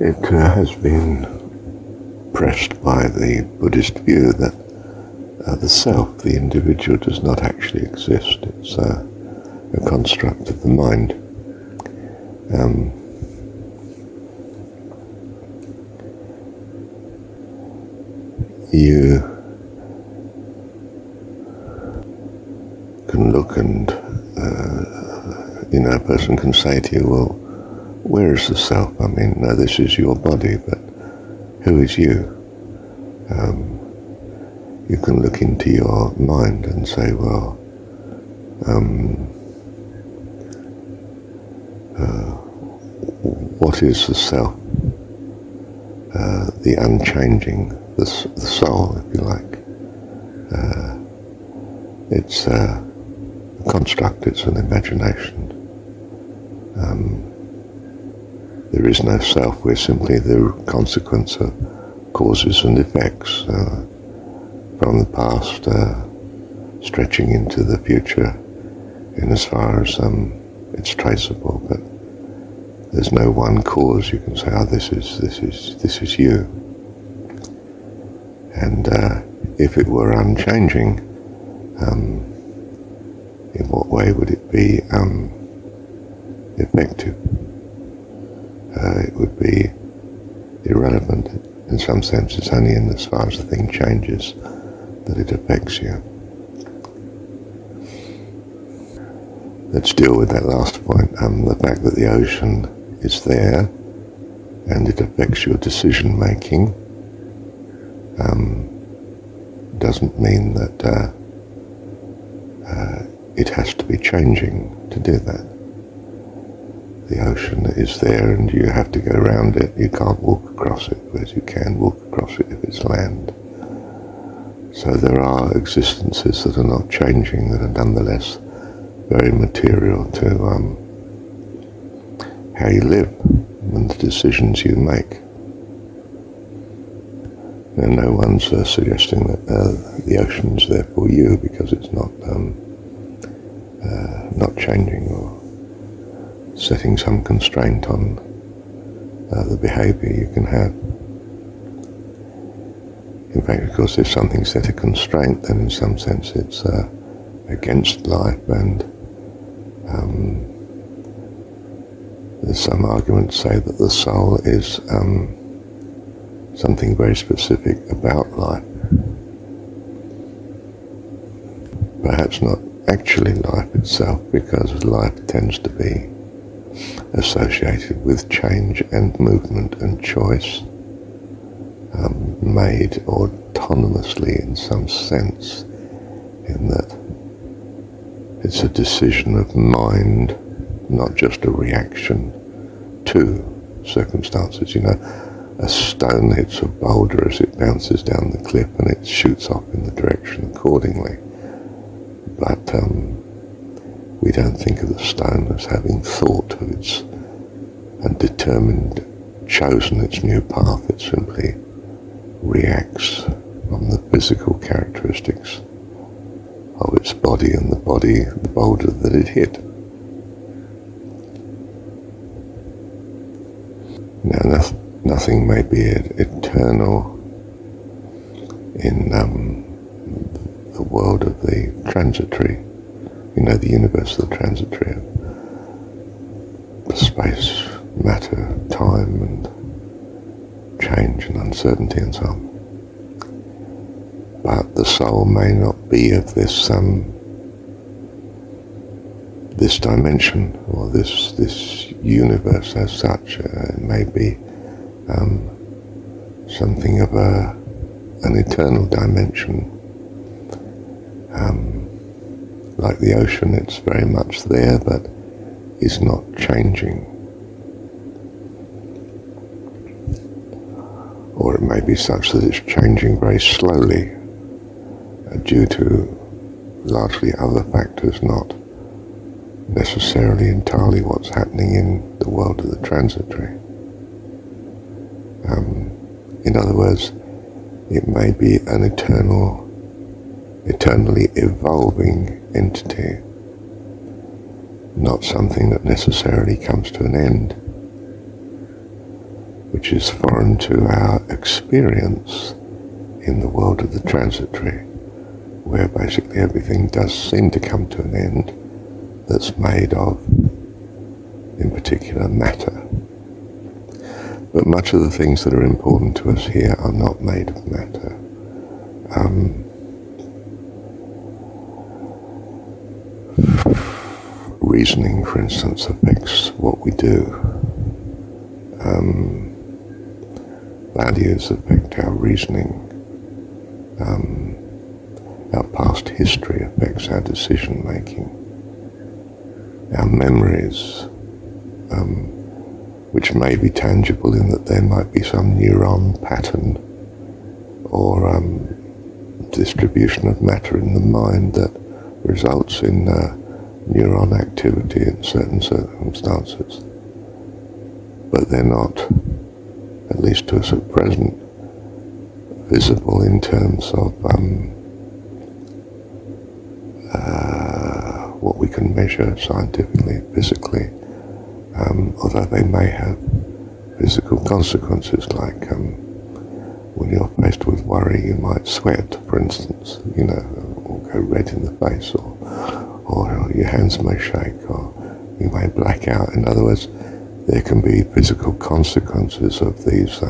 It has been pressed by the Buddhist view that the self, the individual, does not actually exist. It's a construct of the mind. You can look and, a person can say to you, well, where is the self? I mean, no, this is your body, but who is you? You can look into your mind and say, well, what is the self? The unchanging, the soul, if you like. It's a construct, it's an imagination. There is no self, we're simply the consequence of causes and effects from the past stretching into the future in as far as it's traceable, but there's no one cause you can say, oh, this is you. And if it were unchanging, in what way would it be effective? It would be irrelevant. In some sense, it's only in as far as the thing changes that it affects you. Let's deal with that last point. The fact that the ocean is there and it affects your decision making doesn't mean that it has to be changing to do that. The ocean is there and you have to go around it. You can't walk across it, whereas you can walk across it if it's land. So there are existences that are not changing, that are nonetheless very material to how you live and the decisions you make. And no one's suggesting that the ocean's there for you because it's not changing or setting some constraint on the behaviour you can have. In fact, of course, if something set a constraint, then in some sense it's against life, and there's some argument to say that the soul is something very specific about life. Perhaps not actually life itself, because life tends to be associated with change and movement and choice, made autonomously in some sense, in that it's a decision of mind, not just a reaction to circumstances. A stone hits a boulder as it bounces down the cliff and it shoots off in the direction accordingly. But we don't think of the stone as having thought of its and determined, chosen its new path. It simply reacts on the physical characteristics of its body and the boulder that it hit. Now, nothing may be eternal in the world of the transitory, the universe of the transitory, of space, matter, time, and change and uncertainty and so on. But the soul may not be of this dimension or this universe as such. It may be something of an eternal dimension. Like the ocean, it's very much there, but is not changing. Or it may be such that it's changing very slowly due to largely other factors, not necessarily entirely what's happening in the world of the transitory. In other words, it may be an eternally evolving entity, not something that necessarily comes to an end, which is foreign to our experience in the world of the transitory, where basically everything does seem to come to an end that's made of, in particular, matter. But much of the things that are important to us here are not made of matter. Reasoning, for instance, affects what we do. Values affect our reasoning. Our past history affects our decision making. Our memories, which may be tangible in that there might be some neuron pattern or distribution of matter in the mind that results in neuron activity in certain circumstances. But they're not, at least to us at present, visible in terms of what we can measure scientifically, physically, although they may have physical consequences, like when you're faced with worry, you might sweat, for instance, or go red in the face, or your hands may shake, or you may black out. In other words, there can be physical consequences of these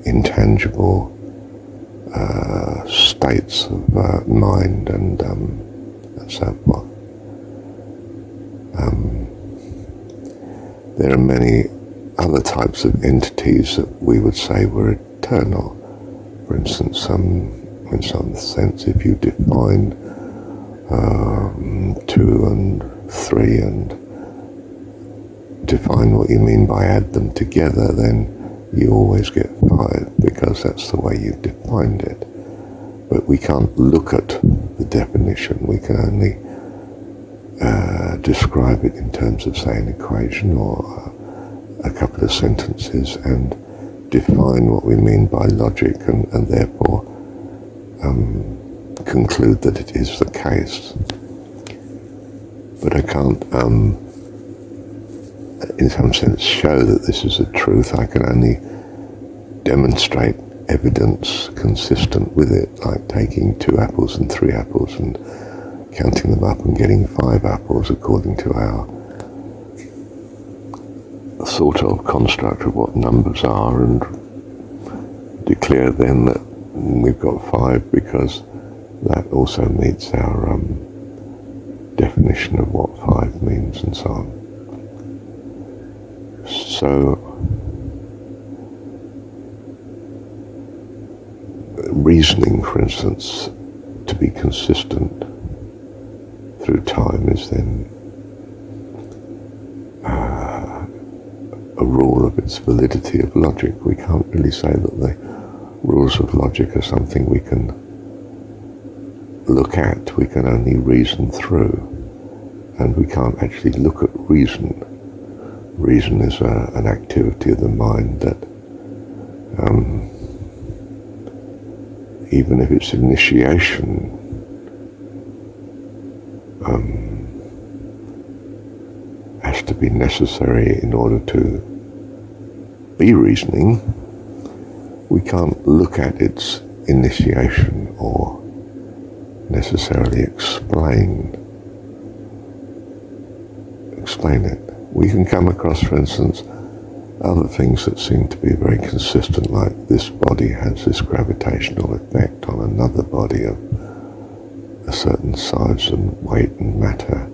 intangible states of mind and so forth. There are many other types of entities that we would say were eternal. For instance, in some sense, if you define 2 and 3 and define what you mean by add them together, then you always get 5, because that's the way you've defined it. But we can't look at the definition. We can only describe it in terms of, say, an equation or a couple of sentences, and define what we mean by logic, and therefore conclude that it is the case. But I can't, in some sense, show that this is a truth. I can only demonstrate evidence consistent with it, like taking 2 apples and 3 apples and counting them up and getting 5 apples according to our sort of construct of what numbers are, and declare then that we've got 5 because that also meets our definition of what 5 means, and so on. So reasoning, for instance, to be consistent through time is then a rule of its validity of logic. We can't really say that the rules of logic are something we can look at. We can only reason through, and we can't actually look at reason. Reason is an activity of the mind that even if its initiation has to be necessary in order to be reasoning, we can't look at its initiation or necessarily explain it. We can come across, for instance, other things that seem to be very consistent, like this body has this gravitational effect on another body of a certain size and weight and matter.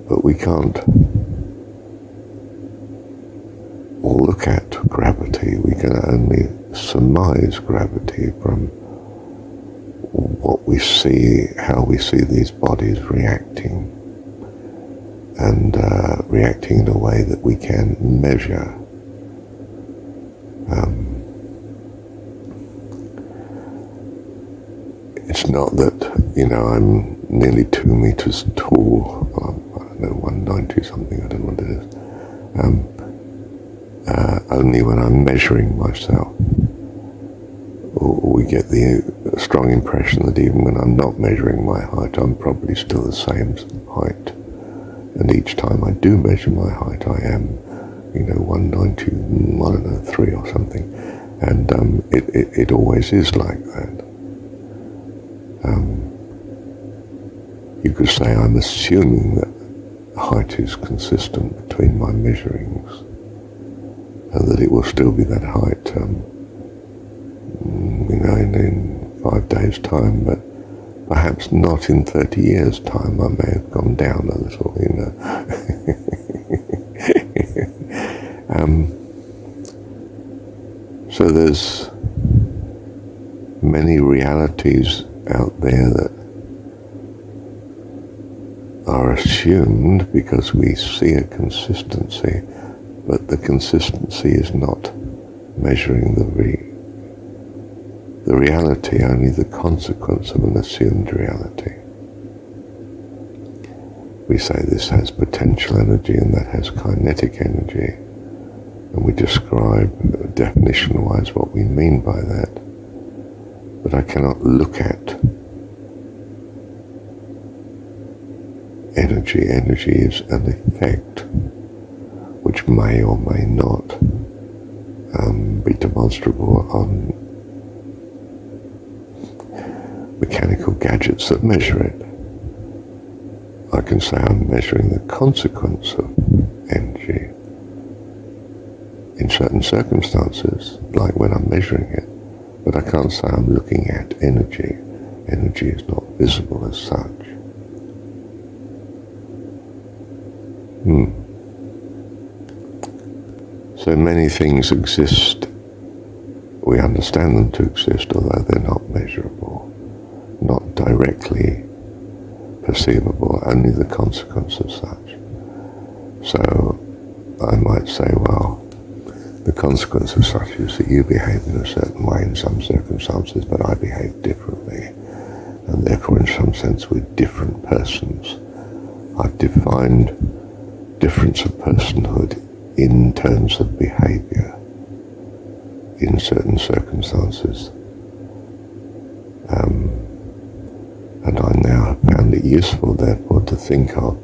But we can't look at gravity. We can only surmise gravity from what we see, how we see these bodies reacting, and reacting in a way that we can measure. It's not that, I'm nearly 2 meters tall. I don't know, 190 something, I don't know what it is. Only when I'm measuring myself. Or we get the strong impression that even when I'm not measuring my height, I'm probably still the same height. And each time I do measure my height, I am 193 or something, and it always is like that. You could say I'm assuming that height is consistent between my measurings, and that it will still be that height, in 5 days' time, but perhaps not in 30 years' time. I may have gone down a little, So there's many realities out there that are assumed because we see a consistency, but the consistency is not measuring the reality, only the consequence of an assumed reality. We say this has potential energy and that has kinetic energy, and we describe definition-wise what we mean by that, but I cannot look at energy. Energy is an effect which may or may not be demonstrable on mechanical gadgets that measure it. I can say I'm measuring the consequence of energy in certain circumstances, like when I'm measuring it, but I can't say I'm looking at energy. Energy is not visible as such. So many things exist. We understand them to exist, although they're not measurable, not directly perceivable, only the consequence of such. So I might say, well, the consequence of such is that you behave in a certain way in some circumstances, but I behave differently, and therefore in some sense we're different persons. I've defined difference of personhood in terms of behavior in certain circumstances. And I now have found it useful, therefore, to think of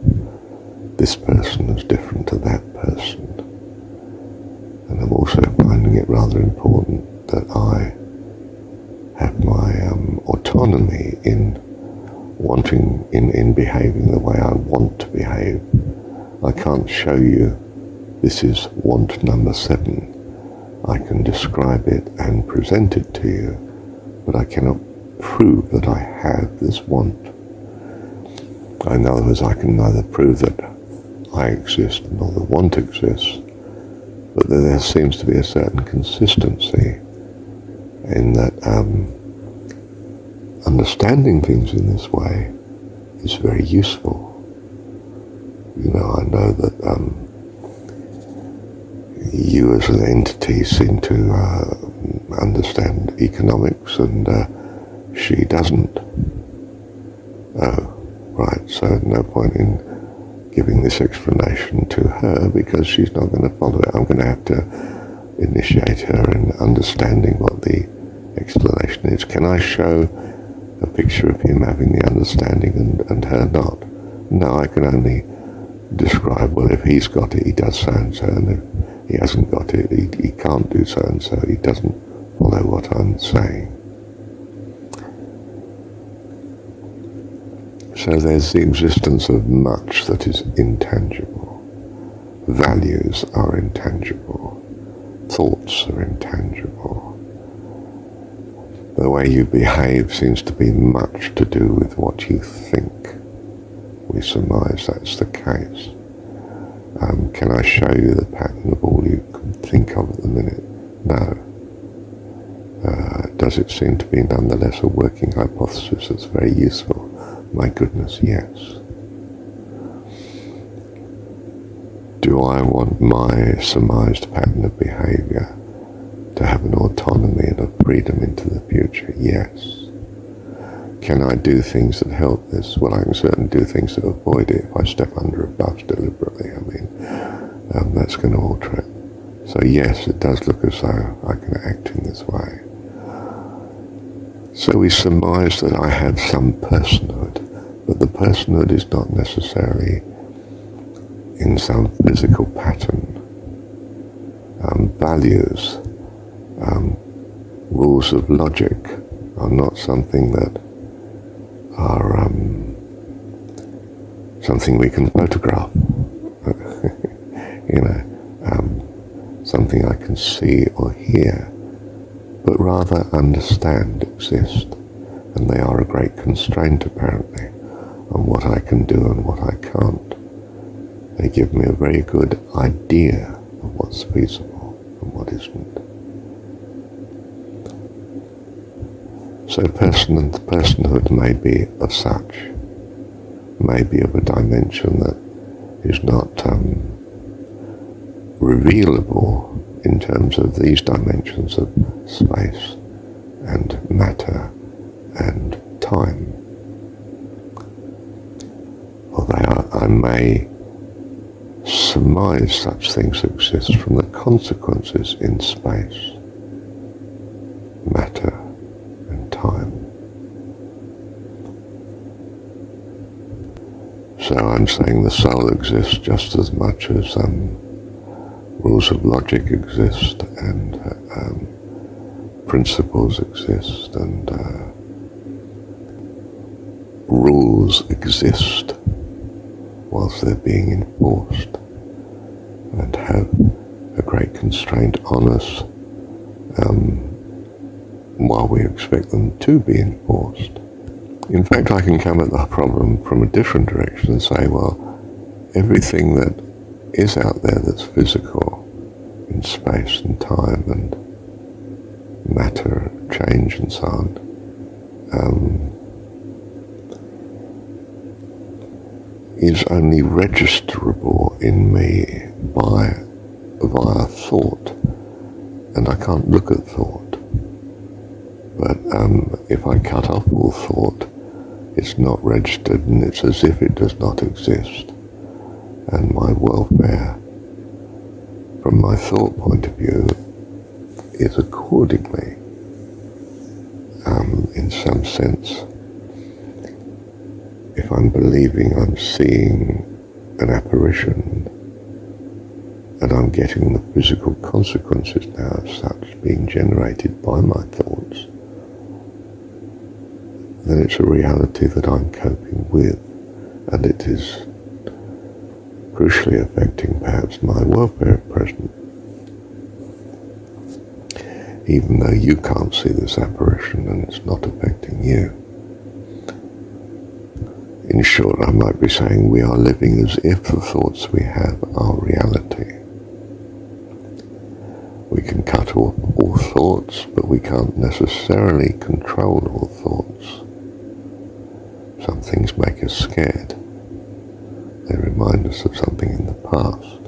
this person as different to that person. And I'm also finding it rather important that I have my autonomy in wanting, in behaving the way I want to behave. I can't show you this is want number 7. I can describe it and present it to you, but I cannot prove that I have this want. In other words, I can neither prove that I exist nor the want exists, but that there seems to be a certain consistency in that understanding things in this way is very useful. I know that you as an entity seem to understand economics and she doesn't. Oh, right, so no point in giving this explanation to her because she's not going to follow it. I'm going to have to initiate her in understanding what the explanation is. Can I show a picture of him having the understanding and her not? No, I can only describe, well, if he's got it, he does so-and-so, and if he hasn't got it, he can't do so-and-so. He doesn't follow what I'm saying. So there's the existence of much that is intangible. Values are intangible. Thoughts are intangible. The way you behave seems to be much to do with what you think. We surmise that's the case. Can I show you the pattern of all you can think of at the minute? No. Does it seem to be nonetheless a working hypothesis that's very useful? My goodness, yes. Do I want my surmised pattern of behavior to have an autonomy and a freedom into the future? Yes. Can I do things that help this? Well, I can certainly do things that avoid it. If I step under a bus deliberately, that's going to alter it. So yes, it does look as though I can act in this way. So we surmise that I have some personhood, but the personhood is not necessarily in some physical pattern. values, rules of logic are not something that are something we can photograph, something I can see or hear, but rather understand, exist, and they are a great constraint apparently on what I can do and what I can't. They give me a very good idea of what's feasible and what isn't. So personhood may be of such, may be of a dimension that is not revealable in terms of these dimensions of space and matter and time. Although I may surmise such things exist from the consequences in space, matter, and time. So I'm saying the soul exists just as much as rules of logic exist and principles exist and rules exist whilst they're being enforced and have a great constraint on us while we expect them to be enforced. In fact, I can come at the problem from a different direction and say, well, everything that is out there that's physical in space and time and matter, change and so on, is only registerable in me via thought, and I can't look at thought. But if I cut off all thought, it's not registered, and it's as if it does not exist. And my welfare, from my thought point of view, is accordingly, in some sense, if I'm believing I'm seeing an apparition and I'm getting the physical consequences now of such being generated by my thoughts, then it's a reality that I'm coping with, and it is crucially affecting perhaps my welfare at present. Even though you can't see this apparition and it's not affecting you. In short, I might be saying we are living as if the thoughts we have are reality. We can cut off all thoughts, but we can't necessarily control all thoughts. Some things make us scared. They remind us of something in the past.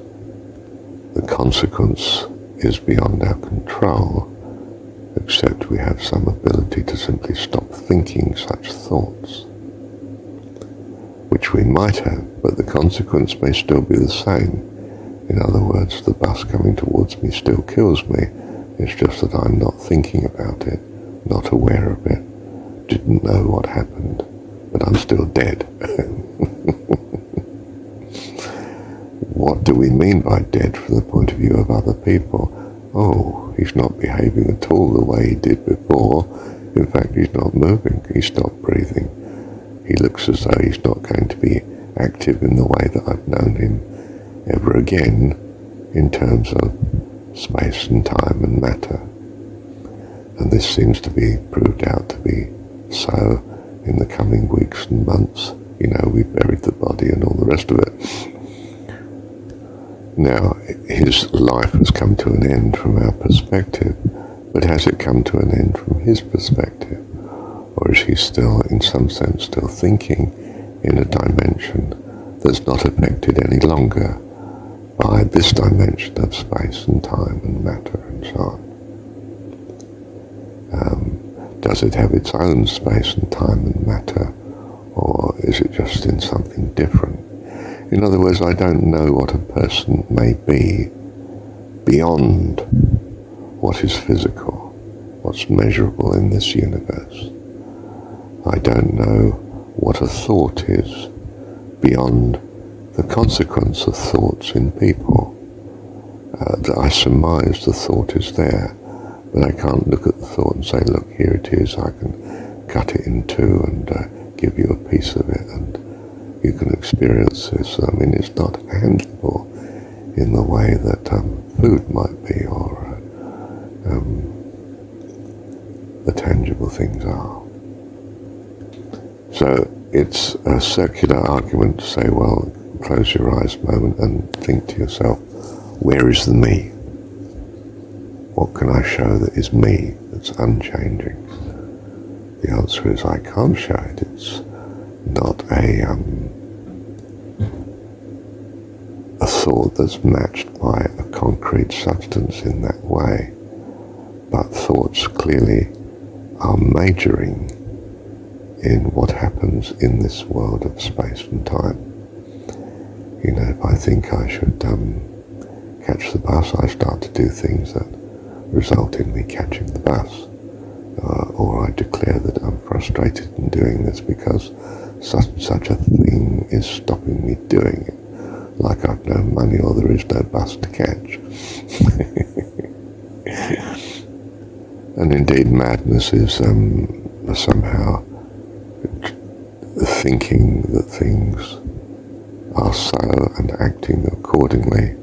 The consequence is beyond our control, except we have some ability to simply stop thinking such thoughts, which we might have, but the consequence may still be the same. In other words, the bus coming towards me still kills me. It's just that I'm not thinking about it, not aware of it, didn't know what happened, but I'm still dead. What do we mean by dead from the point of view of other people? Oh, he's not behaving at all the way he did before. In fact, he's not moving. He stopped breathing. He looks as though he's not going to be active in the way that I've known him ever again in terms of space and time and matter. And this seems to be proved out to be so in the coming weeks and months. You know, we've buried the body and all the rest of it. Now, his life has come to an end from our perspective, but has it come to an end from his perspective? Or is he still, in some sense, still thinking in a dimension that's not affected any longer by this dimension of space and time and matter and so on? Does it have its own space and time and matter, or is it just in something different? In other words, I don't know what a person may be beyond what is physical, what's measurable in this universe. I don't know what a thought is beyond the consequence of thoughts in people. I surmise the thought is there, but I can't look at the thought and say, look, here it is, I can cut it in two and give you a piece of it and you can experience this. I mean, it's not handleable in the way that food might be, or the tangible things are. So it's a circular argument to say, well, close your eyes a moment and think to yourself, where is the me? What can I show that is me, that's unchanging? The answer is I can't show it. It's not a thought that's matched by a concrete substance in that way. But thoughts clearly are majoring in what happens in this world of space and time. You know, if I think I should catch the bus, I start to do things that result in me catching the bus. Or I declare that I'm frustrated in doing this because such a thing is stopping me doing it. Like I've no money or there is no bus to catch. And indeed madness is somehow thinking that things are so and acting accordingly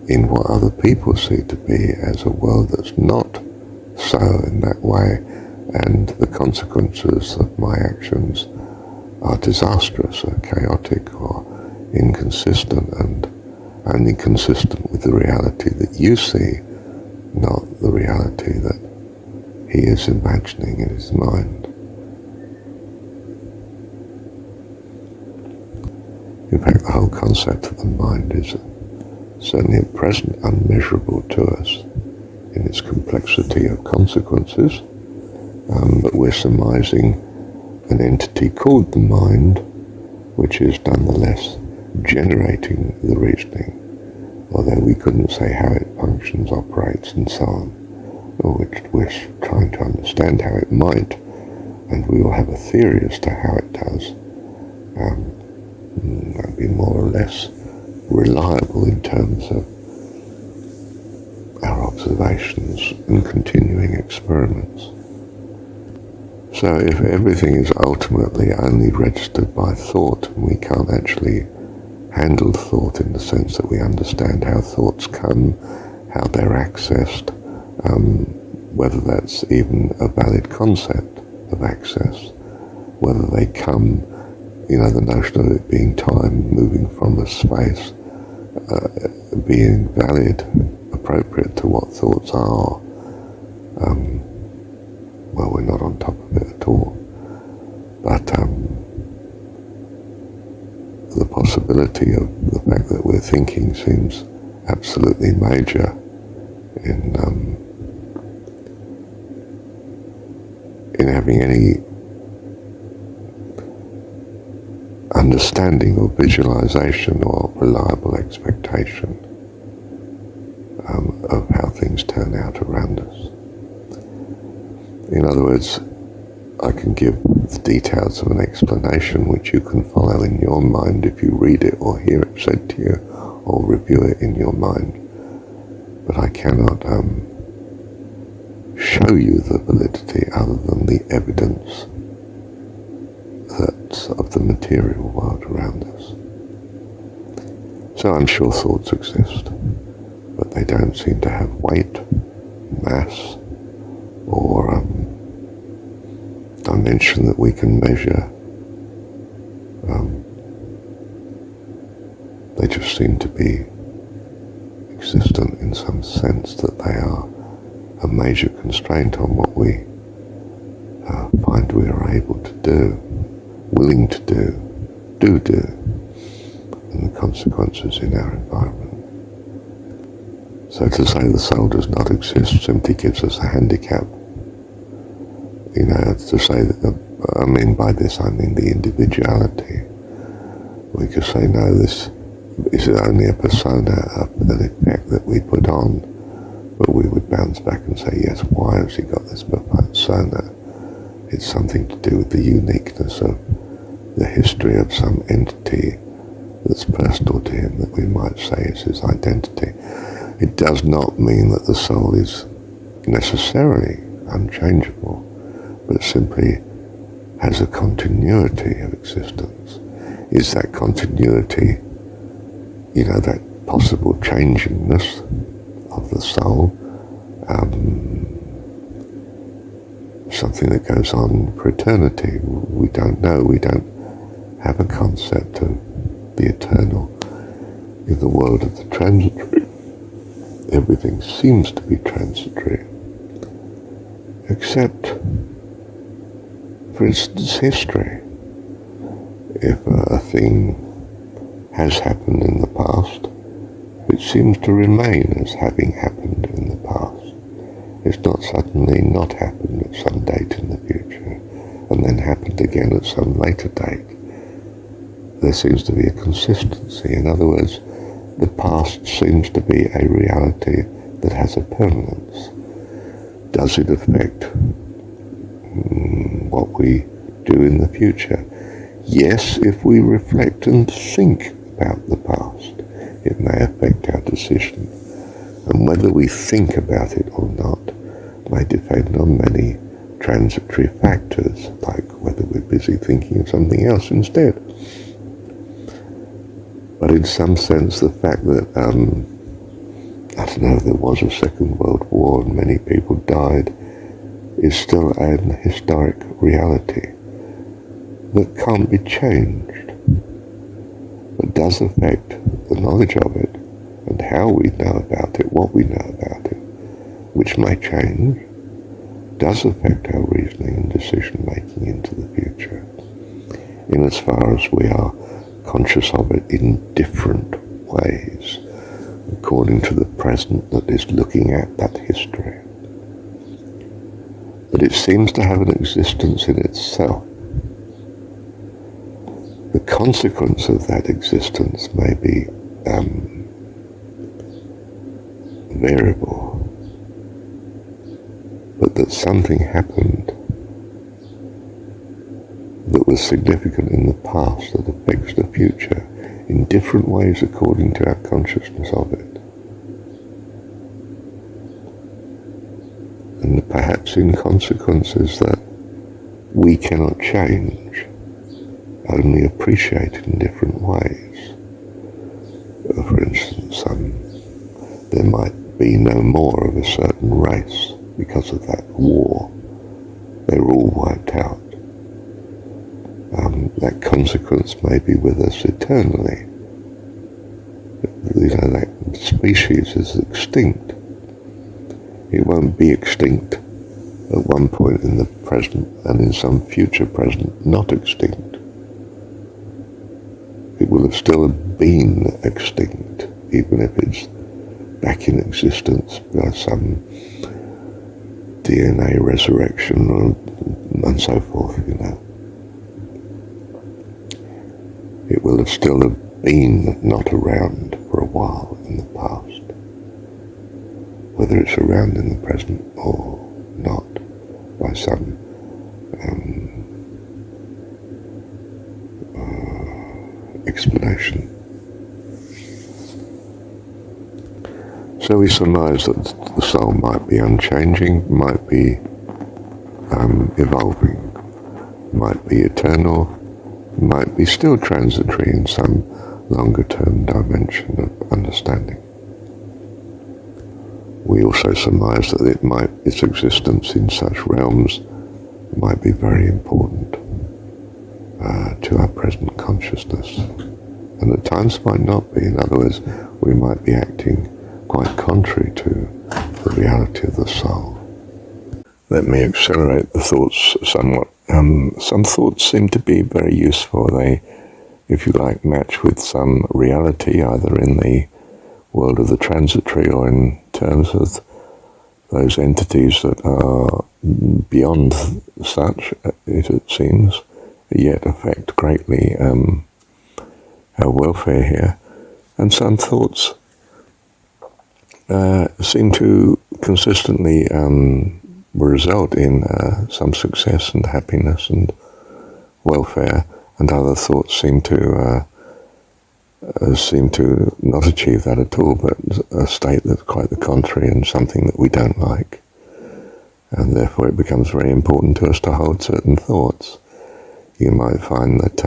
in what other people see to be as a world that's not so in that way, and the consequences of my actions are disastrous or chaotic or inconsistent and only consistent with the reality that you see, not the reality that he is imagining in his mind. In fact, the whole concept of the mind is certainly at present unmeasurable to us in its complexity of consequences, but we're surmising an entity called the mind, which is nonetheless generating the reasoning, although we couldn't say how it functions, operates, and so on, or we're trying to understand how it might, and we will have a theory as to how it does. That'd be more or less reliable in terms of our observations and continuing experiments. So if everything is ultimately only registered by thought, and we can't actually handle thought in the sense that we understand how thoughts come, how they're accessed, whether that's even a valid concept of access, whether they come, you know, the notion of it being time, moving from a space, being valid, appropriate to what thoughts are, well, we're not on top of it at all. But the possibility of the fact that we're thinking seems absolutely major in having any understanding or visualization or reliable expectation of how things turn out around us. In other words, I can give the details of an explanation which you can follow in your mind if you read it or hear it said to you or review it in your mind. But I cannot show you the validity other than the evidence that's of the material world around us. So I'm sure thoughts exist, but they don't seem to have weight, mass, or dimension that we can measure. They just seem to be existent in some sense that they are a major constraint on what we find we are able to do, willing to do, and the consequences in our environment. So to say the soul does not exist simply gives us a handicap. You know, to say that, I mean by this I mean the individuality. We could say, no, this is only a persona, an effect that we put on, but we would bounce back and say, yes, why has he got this persona? It's something to do with the uniqueness of the history of some entity that's personal to him that we might say is his identity. It does not mean that the soul is necessarily unchangeable, but simply has a continuity of existence. Is that continuity, that possible changingness of the soul, something that goes on for eternity? We don't know. We don't have a concept of the eternal. In the world of the transitory, everything seems to be transitory, except, for instance, history. If a thing has happened in the past, it seems to remain as having happened in the past. It's not suddenly not happened at some date in the future, and then happened again at some later date. There seems to be a consistency. In other words, the past seems to be a reality that has a permanence. Does it affect what we do in the future? Yes, if we reflect and think about the past, it may affect our decision. And whether we think about it or not may depend on many transitory factors, like whether we're busy thinking of something else instead. But in some sense, the fact that, there was a Second World War and many people died is still an historic reality that can't be changed, but does affect the knowledge of it and how we know about it, what we know about it, which may change, does affect our reasoning and decision-making into the future, in as far as we are conscious of it in different ways, according to the present that is looking at that history. But it seems to have an existence in itself. The consequence of that existence may be variable, but that something happened that was significant in the past that affects the future in different ways according to our consciousness of it. And perhaps in consequences that we cannot change, only appreciate in different ways. For instance, there might be no more of a certain race because of that war. They were all wiped out. That consequence may be with us eternally. That species is extinct. It won't be extinct at one point in the present and in some future present not extinct. It will have still been extinct, even if it's back in existence by some DNA resurrection and so forth, It will have still been not around for a while in the past. Whether it's around in the present or not, by some explanation. So we surmise that the soul might be unchanging, might be evolving, might be eternal, might be still transitory in some longer-term dimension of understanding. We also surmise that its existence in such realms might be very important to our present consciousness, and at times might not be. In other words, we might be acting quite contrary to the reality of the soul. Let me accelerate the thoughts somewhat. Some thoughts seem to be very useful. They, if you like, match with some reality, either in the world of the transitory or in terms of those entities that are beyond such, it seems, yet affect greatly our welfare here. And some thoughts seem to consistently result in some success and happiness and welfare, and other thoughts seem to seem to not achieve that at all, but a state that's quite the contrary and something that we don't like. And therefore it becomes very important to us to hold certain thoughts. You might find that,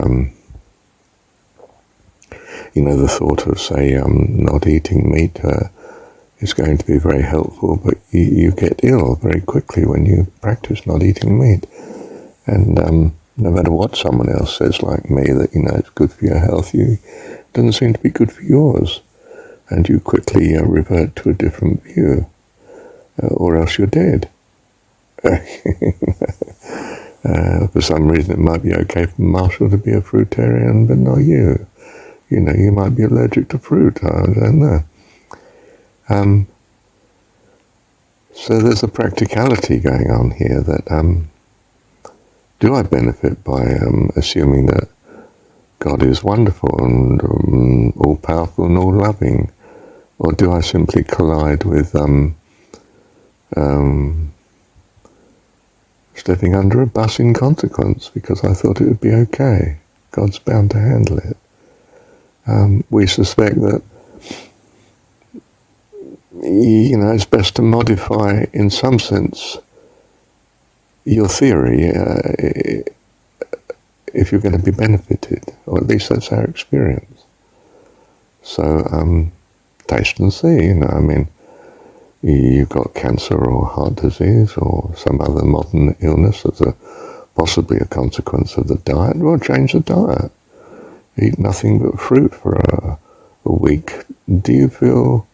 the thought of, say, not eating meat is going to be very helpful, but you get ill very quickly when you practice not eating meat. And no matter what someone else says, like me, that, it's good for your health, it doesn't seem to be good for yours. And you quickly revert to a different view, or else you're dead. For some reason it might be okay for Marshall to be a fruitarian, but not you. You might be allergic to fruit, I don't know. So there's a practicality going on here that, do I benefit by assuming that God is wonderful and all-powerful and all-loving? Or do I simply collide with stepping under a bus in consequence because I thought it would be okay? God's bound to handle it. We suspect that, it's best to modify, in some sense, your theory if you're going to be benefited, or at least that's our experience. So, taste and see, you've got cancer or heart disease or some other modern illness that's possibly a consequence of the diet. Well, change the diet. Eat nothing but fruit for a week. Do you feel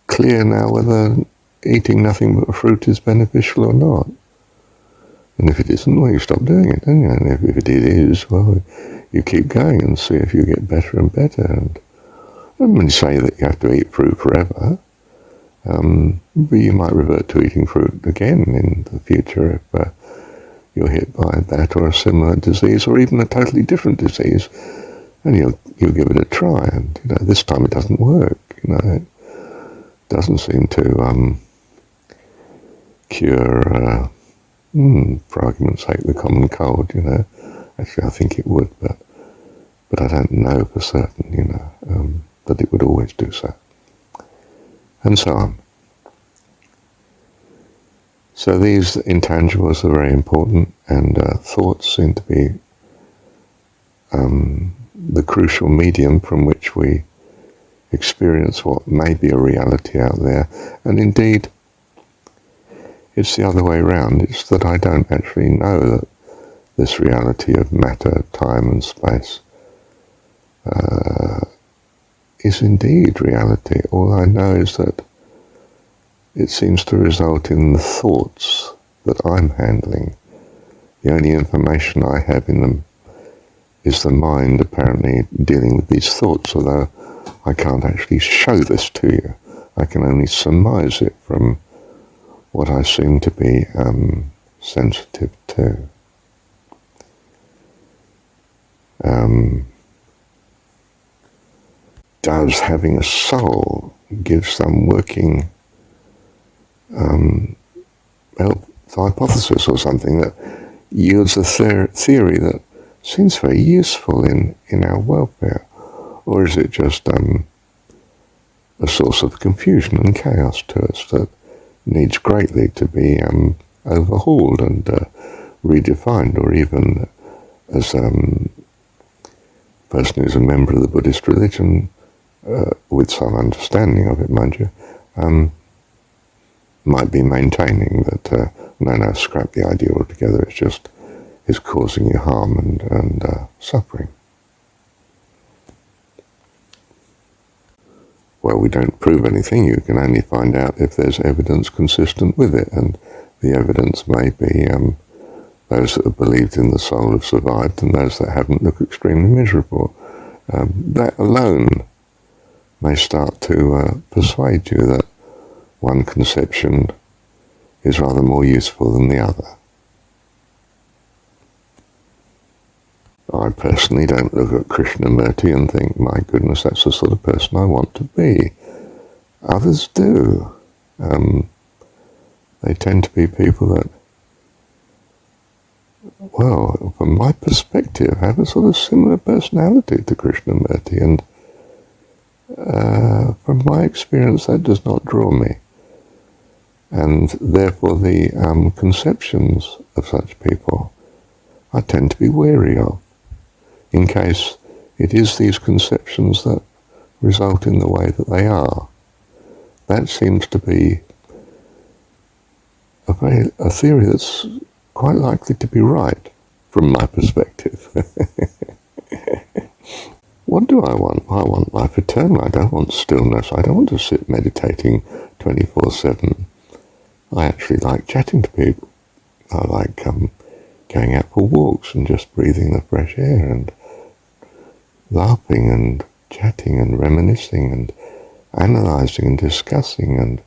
clear now whether eating nothing but fruit is beneficial or not? And if it isn't, well, you stop doing it, don't you? And if it is, well, you keep going and see if you get better and better. And I wouldn't say that you have to eat fruit forever, but you might revert to eating fruit again in the future if you're hit by that or a similar disease, or even a totally different disease, and you'll give it a try. And this time it doesn't work. It doesn't seem to cure, for argument's sake, the common cold. Actually, I think it would, but I don't know for certain. That it would always do so, and so on. So these intangibles are very important, and thoughts seem to be the crucial medium from which we experience what may be a reality out there. And indeed, it's the other way around. It's that I don't actually know that this reality of matter, time and space is indeed reality. All I know is that it seems to result in the thoughts that I'm handling. The only information I have in them is the mind apparently dealing with these thoughts, although I can't actually show this to you. I can only surmise it from what I seem to be sensitive to. Does having a soul give some working hypothesis or something that yields a theory that seems very useful in our welfare? Or is it just a source of confusion and chaos to us that needs greatly to be overhauled and redefined, or even, as a person who's a member of the Buddhist religion, with some understanding of it, mind you, might be maintaining that, no, scrap the idea altogether, it's causing you harm and suffering. Well, we don't prove anything. You can only find out if there's evidence consistent with it, and the evidence may be those that have believed in the soul have survived, and those that haven't look extremely miserable. That alone may start to persuade you that one conception is rather more useful than the other. I personally don't look at Krishnamurti and think, my goodness, that's the sort of person I want to be. Others do. They tend to be people that well, from my perspective, have a sort of similar personality to Krishnamurti, and from my experience, that does not draw me. And therefore the conceptions of such people I tend to be wary of, in case it is these conceptions that result in the way that they are. That seems to be a theory that's quite likely to be right, from my perspective. What do I want? I want life eternal. I don't want stillness. I don't want to sit meditating 24/7. I actually like chatting to people. I like going out for walks and just breathing the fresh air and laughing and chatting and reminiscing and analysing and discussing and,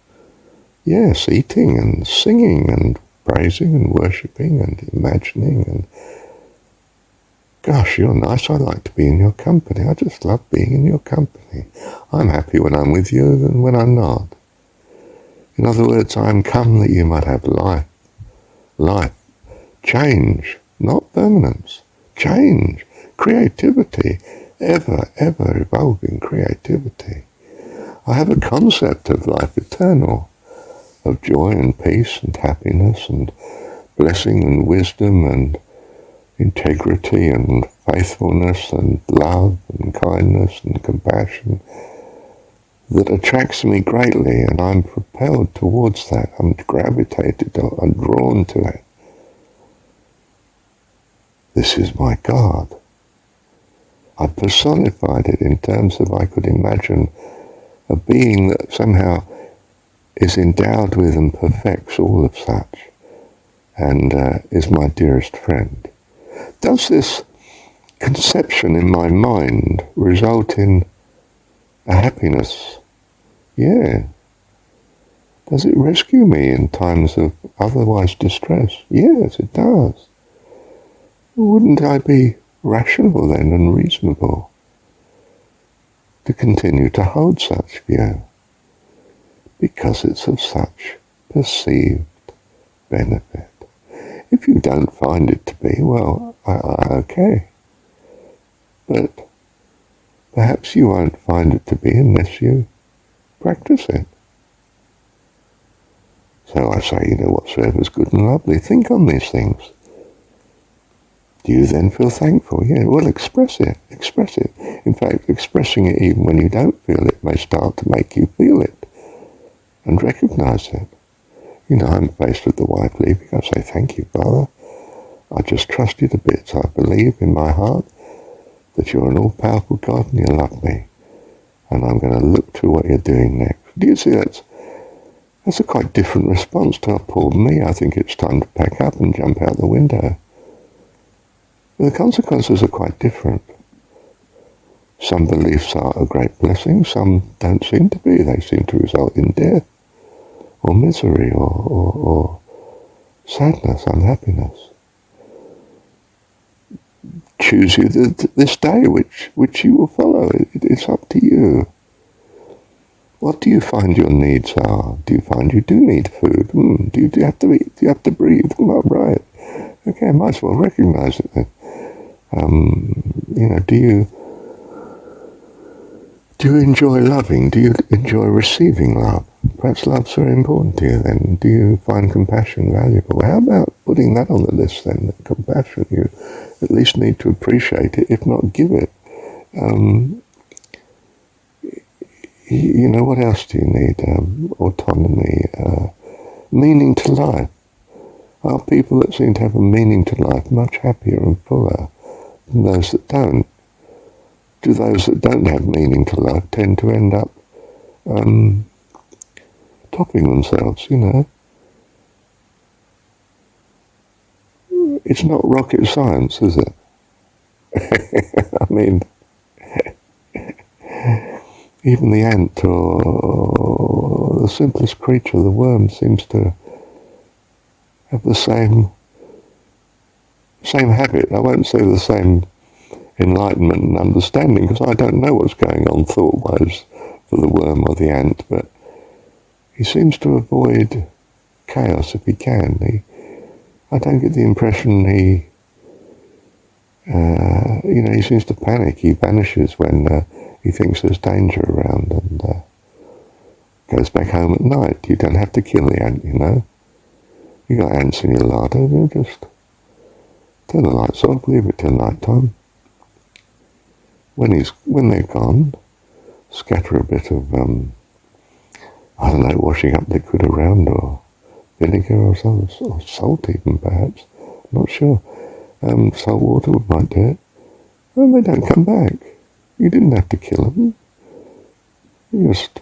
yes, eating and singing and praising and worshipping and imagining and, gosh, you're nice, I like to be in your company. I just love being in your company. I'm happy when I'm with you and when I'm not. In other words, I am come that you might have life, change, not permanence, change, creativity, ever evolving creativity. I have a concept of life eternal, of joy and peace and happiness and blessing and wisdom and integrity and faithfulness and love and kindness and compassion that attracts me greatly, and I'm propelled towards that. I'm gravitated, I'm drawn to it. This is my God. I personified it in terms of I could imagine a being that somehow is endowed with and perfects all of such, and is my dearest friend. Does this conception in my mind result in a happiness? Yeah. Does it rescue me in times of otherwise distress? Yes, it does. Wouldn't I be rational then and reasonable to continue to hold such view? Because it's of such perceived benefit. If you don't find it to be, well, okay. But perhaps you won't find it to be unless you practice it. So I say, whatsoever is good and lovely, think on these things. Do you then feel thankful? Yeah, well, express it. In fact, expressing it even when you don't feel it may start to make you feel it and recognize it. I'm faced with the wife leaving. I say, thank you, Father. I just trust you to bits. I believe in my heart that you're an all-powerful God and you love me. And I'm going to look to what you're doing next. Do you see that's a quite different response to a poor me. I think it's time to pack up and jump out the window. The consequences are quite different. Some beliefs are a great blessing, some don't seem to be. They seem to result in death or misery or sadness, unhappiness. Choose you this day which you will follow. It's up to you. What do you find your needs are? Do you find you do need food? Do you have to eat? Do you have to breathe? Well, right. Okay, I might as well recognize it then. Do you enjoy loving? Do you enjoy receiving love? Perhaps love's very important to you then. Do you find compassion valuable? How about putting that on the list then? Compassion, you at least need to appreciate it, if not give it. What else do you need? Autonomy, meaning to life. Are people that seem to have a meaning to life much happier and fuller than those that don't? Do those that don't have meaning to life tend to end up topping themselves, It's not rocket science, is it? I mean, even the ant or the simplest creature, the worm, seems to have the same habit. I won't say the same enlightenment and understanding, because I don't know what's going on thought-wise for the worm or the ant, but he seems to avoid chaos if he can. I don't get the impression he seems to panic. He vanishes when he thinks there's danger around and goes back home at night. You don't have to kill the ant, You got ants in your larder, just turn the lights off, leave it till night time. When they're gone, scatter a bit of, washing up liquid around, or vinegar or something, or salt even perhaps, I'm not sure. Salt water might do it. And they don't come back. You didn't have to kill them. You just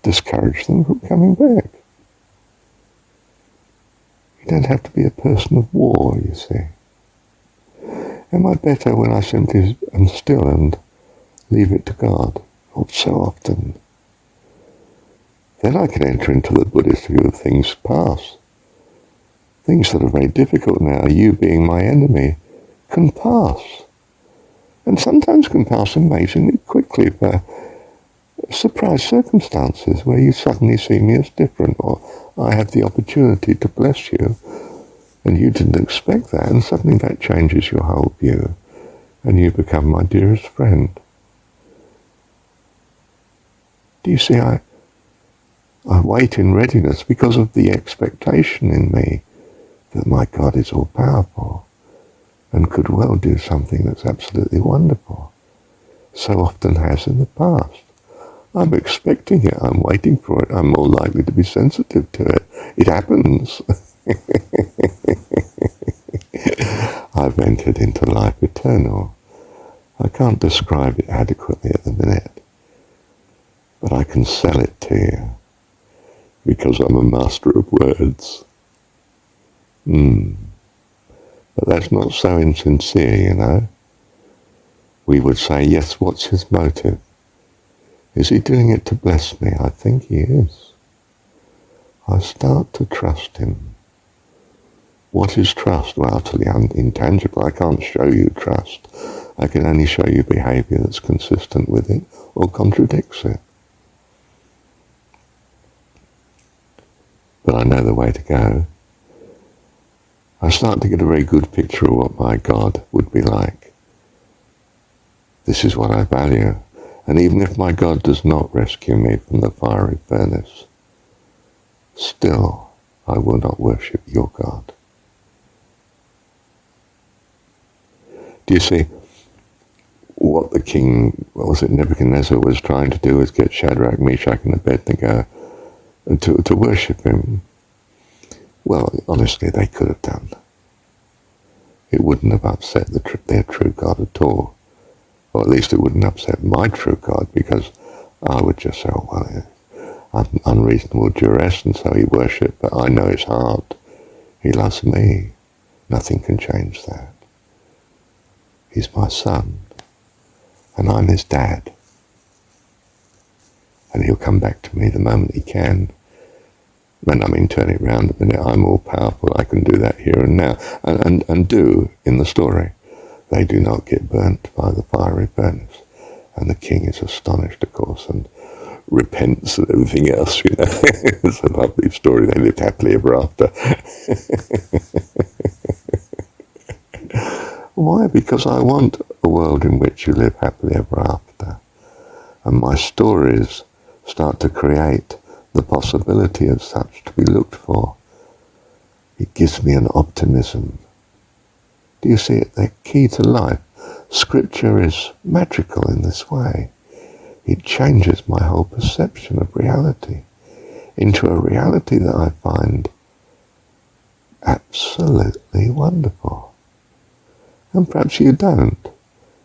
discourage them from coming back. You don't have to be a person of war, you see. Am I better when I simply am still and leave it to God? Oh, so often. Then I can enter into the Buddhist view of things past. Things that are very difficult now, you being my enemy, can pass. And sometimes can pass amazingly quickly for surprise circumstances where you suddenly see me as different, or I have the opportunity to bless you and you didn't expect that, and suddenly that changes your whole view and you become my dearest friend. Do you see, I wait in readiness because of the expectation in me that my God is all-powerful and could well do something that's absolutely wonderful, so often has in the past. I'm expecting it, I'm waiting for it, I'm more likely to be sensitive to it. It happens. I've entered into life eternal. I can't describe it adequately at the minute, but I can sell it to you because I'm a master of words. But that's not so insincere, We would say, yes, what's his motive? Is he doing it to bless me? I think he is. I start to trust him. What is trust? Well, utterly intangible. I can't show you trust. I can only show you behavior that's consistent with it or contradicts it. But I know the way to go. I start to get a very good picture of what my God would be like. This is what I value. And even if my God does not rescue me from the fiery furnace, still I will not worship your God. Do you see, what the king, Nebuchadnezzar was trying to do was get Shadrach, Meshach and Abednego to worship him. Well, honestly, they could have done. It wouldn't have upset their true God at all. Or at least it wouldn't upset my true God, because I would just say, I'm unreasonable duress, and so he worshipped, but I know his heart. He loves me. Nothing can change that. He's my son, and I'm his dad. And he'll come back to me the moment he can. And turn it round a minute. I'm all powerful. I can do that here and now. And do in the story. They do not get burnt by the fiery furnace. And the king is astonished, of course, and repents and everything else, It's a lovely story. They lived happily ever after. Why? Because I want a world in which you live happily ever after. And my stories start to create the possibility of such to be looked for. It gives me an optimism. Do you see it? The key to life. Scripture is magical in this way. It changes my whole perception of reality into a reality that I find absolutely wonderful. And perhaps you don't,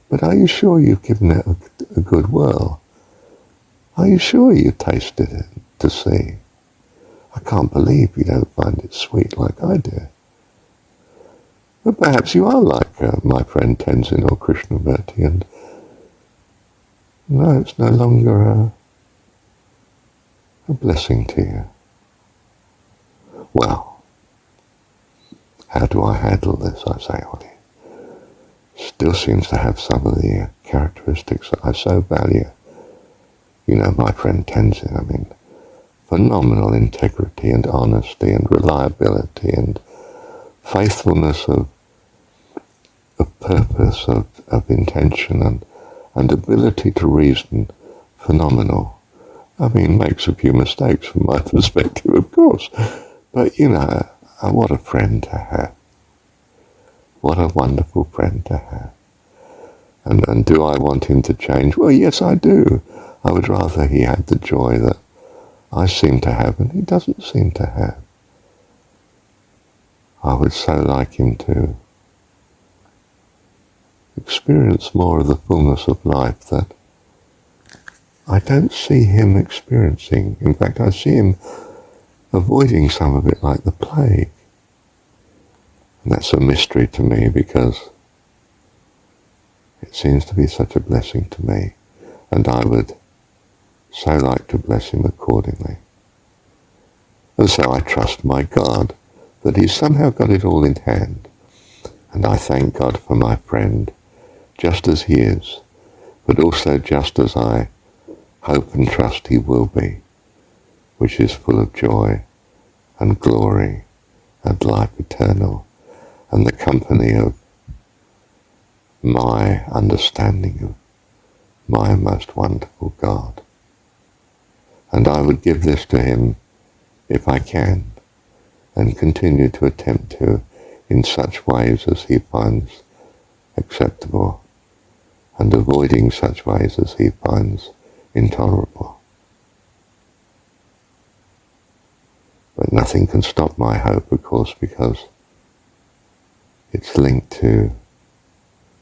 but are you sure you've given it a good whirl? Are you sure you tasted it to see? I can't believe you don't find it sweet like I do. But perhaps you are like my friend Tenzin or Krishnamurti, and no, it's no longer a blessing to you. Well, how do I handle this? I say, Ollie. Still seems to have some of the characteristics that I so value. My friend Tenzin, phenomenal integrity and honesty and reliability and faithfulness of purpose, of intention, and ability to reason, phenomenal. I mean, makes a few mistakes from my perspective, of course. But, what a friend to have. What a wonderful friend to have. And do I want him to change? Well, yes, I do. I would rather he had the joy that I seem to have and he doesn't seem to have. I would so like him to experience more of the fullness of life that I don't see him experiencing. In fact, I see him avoiding some of it like the plague. And that's a mystery to me because it seems to be such a blessing to me. And I would so like to bless him accordingly. And so I trust my God that he's somehow got it all in hand. And I thank God for my friend, just as he is, but also just as I hope and trust he will be, which is full of joy and glory and life eternal and the company of my understanding of my most wonderful God. And I would give this to him if I can, and continue to attempt to in such ways as he finds acceptable, and avoiding such ways as he finds intolerable. But nothing can stop my hope, of course, because it's linked to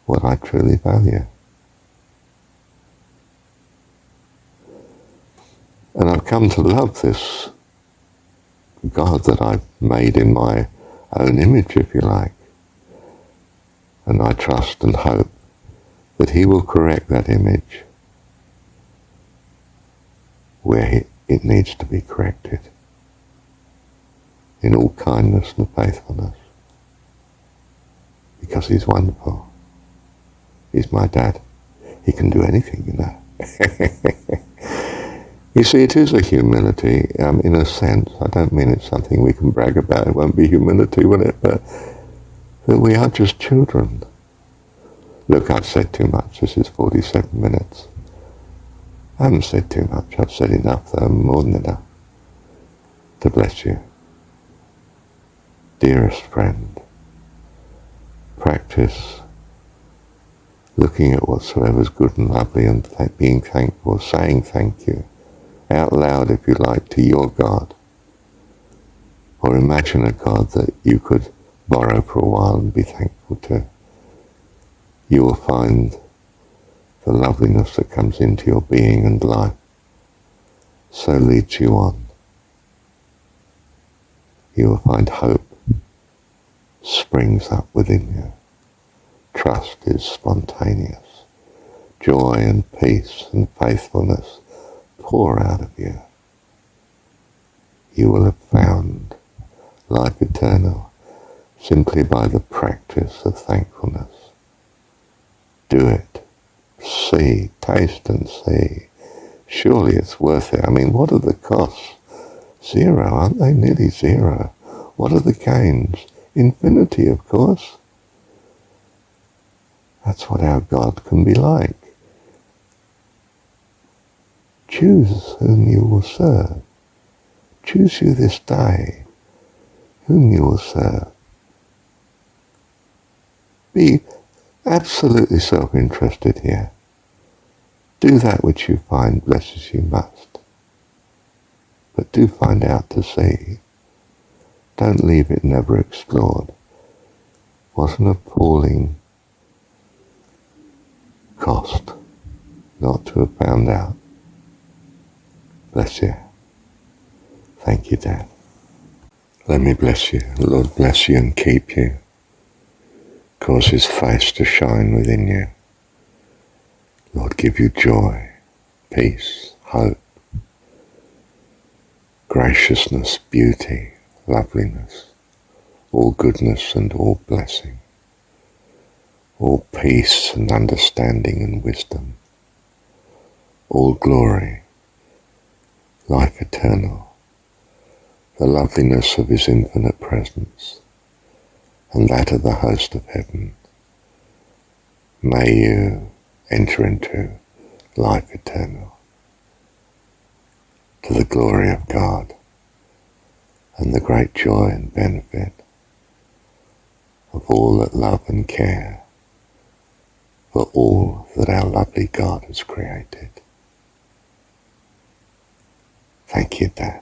what I truly value. And I've come to love this God that I've made in my own image, if you like. And I trust and hope that he will correct that image where it needs to be corrected, in all kindness and faithfulness, because he's wonderful. He's my dad. He can do anything, You see, it is a humility, in a sense. I don't mean it's something we can brag about. It won't be humility, will it? But that we are just children. Look, I've said too much. This is 47 minutes. I haven't said too much. I've said enough, though, more than enough, to bless you. Dearest friend, practice looking at whatsoever is good and lovely and being thankful, saying thank you out loud, if you like, to your God. Or imagine a God that you could borrow for a while and be thankful to. You will find the loveliness that comes into your being and life so leads you on. You will find hope springs up within you. Trust is spontaneous. Joy and peace and faithfulness pour out of you. You will have found life eternal simply by the practice of thankfulness. Do it. See, taste and see. Surely it's worth it. I mean, what are the costs? Zero, aren't they? Nearly zero. What are the gains? Infinity, of course. That's what our God can be like. Choose whom you will serve. Choose you this day whom you will serve. Be absolutely self-interested here. Do that which you find blesses you most. But do find out to see. Don't leave it never explored. What an appalling cost not to have found out. Bless you. Thank you, Dad. Let me bless you. The Lord bless you and keep you. Cause his face to shine within you. Lord, give you joy, peace, hope, graciousness, beauty, loveliness, all goodness and all blessing, all peace and understanding and wisdom, all glory, life eternal, the loveliness of his infinite presence, and that of the host of heaven. May you enter into life eternal, to the glory of God and the great joy and benefit of all that love and care for all that our lovely God has created. Thank you, Dad.